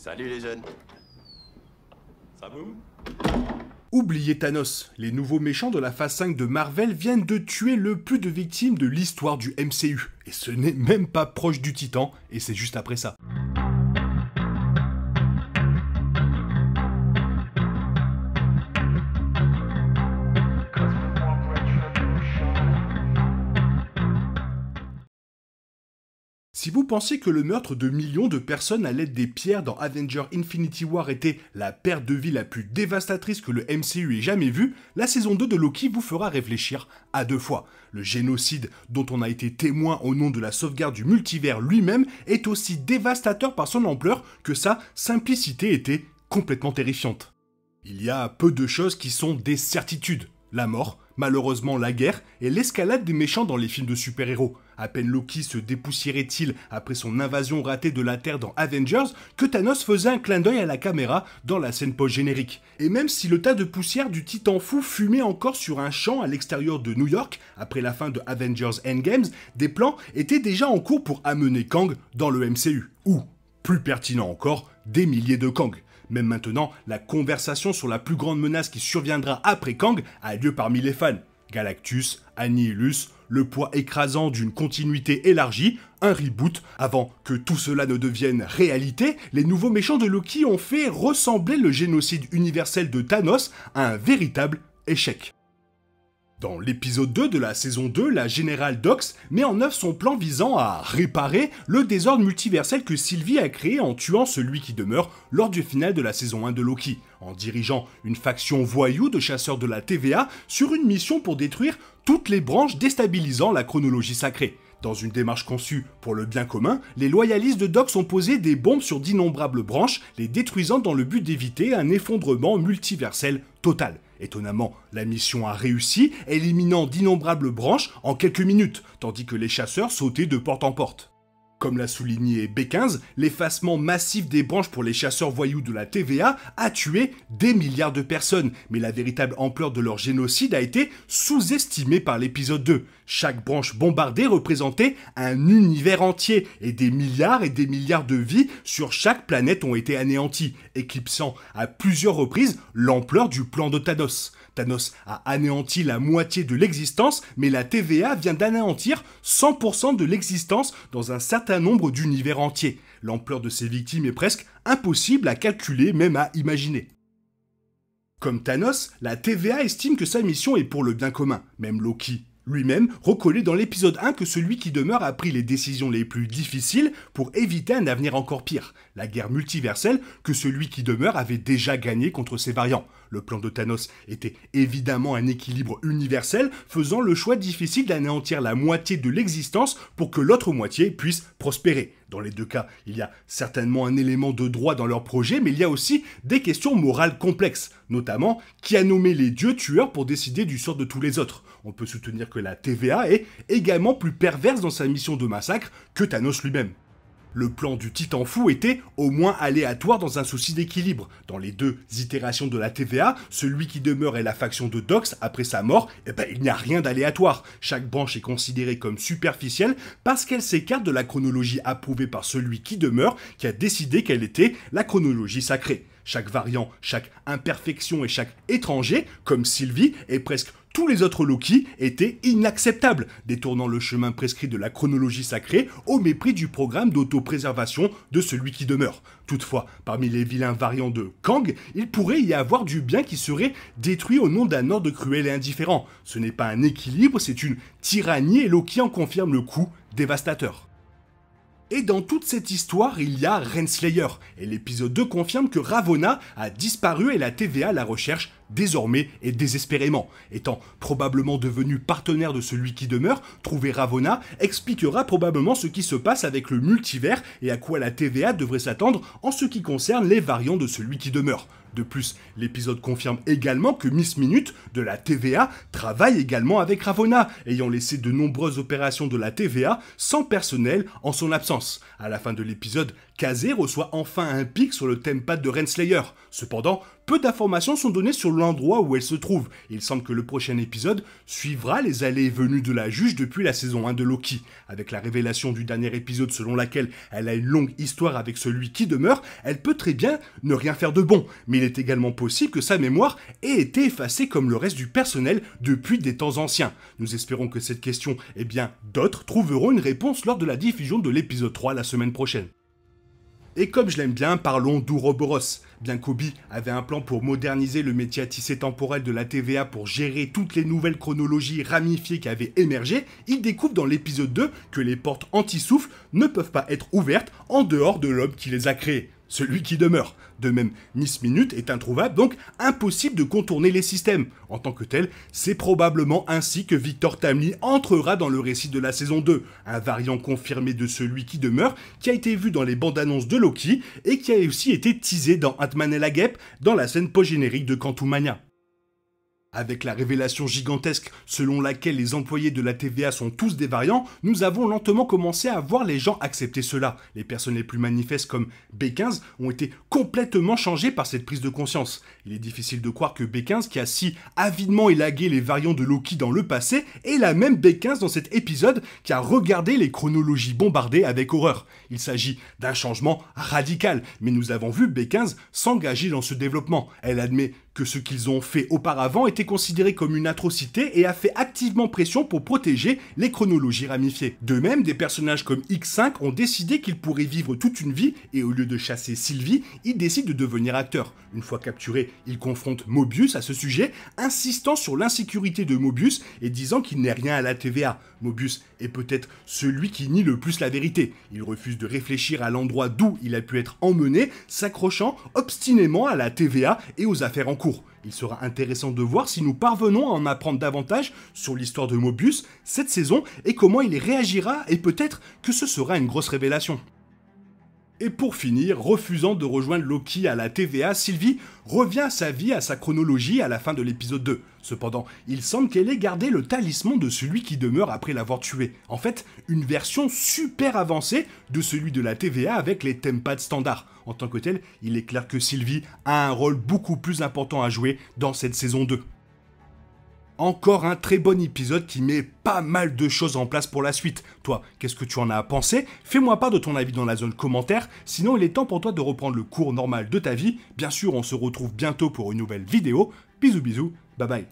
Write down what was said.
Salut les jeunes. Ça boum? Oubliez Thanos, les nouveaux méchants de la phase 5 de Marvel viennent de tuer le plus de victimes de l'histoire du MCU. Et ce n'est même pas proche du Titan, et c'est juste après ça. Si vous pensiez que le meurtre de millions de personnes à l'aide des pierres dans Avengers Infinity War était la perte de vie la plus dévastatrice que le MCU ait jamais vue, la saison 2 de Loki vous fera réfléchir à deux fois. Le génocide dont on a été témoin au nom de la sauvegarde du multivers lui-même est aussi dévastateur par son ampleur que sa simplicité était complètement terrifiante. Il y a peu de choses qui sont des certitudes. La mort, malheureusement la guerre et l'escalade des méchants dans les films de super-héros. À peine Loki se dépoussiérait-il après son invasion ratée de la Terre dans Avengers que Thanos faisait un clin d'œil à la caméra dans la scène post-générique. Et même si le tas de poussière du Titan fou fumait encore sur un champ à l'extérieur de New York, après la fin de Avengers Endgame, des plans étaient déjà en cours pour amener Kang dans le MCU. Ou, plus pertinent encore, des milliers de Kang. Même maintenant, la conversation sur la plus grande menace qui surviendra après Kang a lieu parmi les fans. Galactus, Annihilus, le poids écrasant d'une continuité élargie, un reboot. Avant que tout cela ne devienne réalité, les nouveaux méchants de Loki ont fait ressembler le génocide universel de Thanos à un véritable échec. Dans l'épisode 2 de la saison 2, la générale Dox met en œuvre son plan visant à réparer le désordre multiversel que Sylvie a créé en tuant celui qui demeure lors du final de la saison 1 de Loki, en dirigeant une faction voyou de chasseurs de la TVA sur une mission pour détruire toutes les branches déstabilisant la chronologie sacrée. Dans une démarche conçue pour le bien commun, les loyalistes de Dox ont posé des bombes sur d'innombrables branches, les détruisant dans le but d'éviter un effondrement multiversel total. Étonnamment, la mission a réussi, éliminant d'innombrables branches en quelques minutes, tandis que les chasseurs sautaient de porte en porte. Comme l'a souligné B15, l'effacement massif des branches pour les chasseurs voyous de la TVA a tué des milliards de personnes, mais la véritable ampleur de leur génocide a été sous-estimée par l'épisode 2. Chaque branche bombardée représentait un univers entier, et des milliards de vies sur chaque planète ont été anéanties, éclipsant à plusieurs reprises l'ampleur du plan de Thanos. Thanos a anéanti la moitié de l'existence, mais la TVA vient d'anéantir 100% de l'existence dans un certain nombre d'univers entiers. L'ampleur de ces victimes est presque impossible à calculer, même à imaginer. Comme Thanos, la TVA estime que sa mission est pour le bien commun. Même Loki lui-même reconnaît dans l'épisode 1 que celui qui demeure a pris les décisions les plus difficiles pour éviter un avenir encore pire, la guerre multiverselle que celui qui demeure avait déjà gagné contre ses variants. Le plan de Thanos était évidemment un équilibre universel, faisant le choix difficile d'anéantir la moitié de l'existence pour que l'autre moitié puisse prospérer. Dans les deux cas, il y a certainement un élément de droit dans leur projet, mais il y a aussi des questions morales complexes, notamment qui a nommé les dieux tueurs pour décider du sort de tous les autres. On peut soutenir que la TVA est également plus perverse dans sa mission de massacre que Thanos lui-même. Le plan du Titan fou était au moins aléatoire dans un souci d'équilibre. Dans les deux itérations de la TVA, celui qui demeure est la faction de Dox après sa mort, il n'y a rien d'aléatoire. Chaque branche est considérée comme superficielle parce qu'elle s'écarte de la chronologie approuvée par celui qui demeure, qui a décidé qu'elle était la chronologie sacrée. Chaque variant, chaque imperfection et chaque étranger, comme Sylvie et presque tous les autres Loki, étaient inacceptables, détournant le chemin prescrit de la chronologie sacrée au mépris du programme d'autopréservation de celui qui demeure. Toutefois, parmi les vilains variants de Kang, il pourrait y avoir du bien qui serait détruit au nom d'un ordre cruel et indifférent. Ce n'est pas un équilibre, c'est une tyrannie et Loki en confirme le coup dévastateur. Et dans toute cette histoire, il y a Renslayer, et l'épisode 2 confirme que Ravonna a disparu et la TVA la recherche désormais et désespérément. Étant probablement devenu partenaire de celui qui demeure, trouver Ravonna expliquera probablement ce qui se passe avec le multivers et à quoi la TVA devrait s'attendre en ce qui concerne les variants de celui qui demeure. De plus, l'épisode confirme également que Miss Minute de la TVA travaille également avec Ravonna, ayant laissé de nombreuses opérations de la TVA sans personnel en son absence. À la fin de l'épisode, Kazé reçoit enfin un pic sur le Tempad de Renslayer. Cependant, peu d'informations sont données sur l'endroit où elle se trouve. Il semble que le prochain épisode suivra les allées et venues de la juge depuis la saison 1 de Loki. Avec la révélation du dernier épisode selon laquelle elle a une longue histoire avec celui qui demeure, elle peut très bien ne rien faire de bon. Mais il est également possible que sa mémoire ait été effacée comme le reste du personnel depuis des temps anciens. Nous espérons que cette question, et bien d'autres, trouveront une réponse lors de la diffusion de l'épisode 3 la semaine prochaine. Et comme je l'aime bien, parlons d'Ouroboros. Bien qu'Obi avait un plan pour moderniser le métier à tisser temporel de la TVA pour gérer toutes les nouvelles chronologies ramifiées qui avaient émergé, il découvre dans l'épisode 2 que les portes anti-souffle ne peuvent pas être ouvertes en dehors de l'homme qui les a créées, celui qui demeure. De même, Miss Minute est introuvable, donc impossible de contourner les systèmes. En tant que tel, c'est probablement ainsi que Victor Timely entrera dans le récit de la saison 2, un variant confirmé de celui qui demeure, qui a été vu dans les bandes annonces de Loki, et qui a aussi été teasé dans Ant-Man et la Guêpe, dans la scène post-générique de Quantumania. Avec la révélation gigantesque selon laquelle les employés de la TVA sont tous des variants, nous avons lentement commencé à voir les gens accepter cela. Les personnes les plus manifestes comme B15 ont été complètement changées par cette prise de conscience. Il est difficile de croire que B15, qui a si avidement élagué les variants de Loki dans le passé, est la même B15 dans cet épisode qui a regardé les chronologies bombardées avec horreur. Il s'agit d'un changement radical, mais nous avons vu B15 s'engager dans ce développement. Elle admet que ce qu'ils ont fait auparavant était considéré comme une atrocité et a fait activement pression pour protéger les chronologies ramifiées. De même, des personnages comme X5 ont décidé qu'ils pourraient vivre toute une vie et au lieu de chasser Sylvie, ils décident de devenir acteurs. Une fois capturés, ils confrontent Mobius à ce sujet, insistant sur l'insécurité de Mobius et disant qu'il n'est rien à la TVA. Mobius est peut-être celui qui nie le plus la vérité. Il refuse de réfléchir à l'endroit d'où il a pu être emmené, s'accrochant obstinément à la TVA et aux affaires en cours. Il sera intéressant de voir si nous parvenons à en apprendre davantage sur l'histoire de Mobius cette saison et comment il réagira et peut-être que ce sera une grosse révélation. Et pour finir, refusant de rejoindre Loki à la TVA, Sylvie revient à sa vie, à sa chronologie à la fin de l'épisode 2. Cependant, il semble qu'elle ait gardé le talisman de celui qui demeure après l'avoir tué. En fait, une version super avancée de celui de la TVA avec les Tempads standards. En tant que tel, il est clair que Sylvie a un rôle beaucoup plus important à jouer dans cette saison 2. Encore un très bon épisode qui met pas mal de choses en place pour la suite. Toi, qu'est-ce que tu en as pensé? Fais-moi part de ton avis dans la zone commentaire, sinon il est temps pour toi de reprendre le cours normal de ta vie. Bien sûr, on se retrouve bientôt pour une nouvelle vidéo. Bisous bisous, bye bye.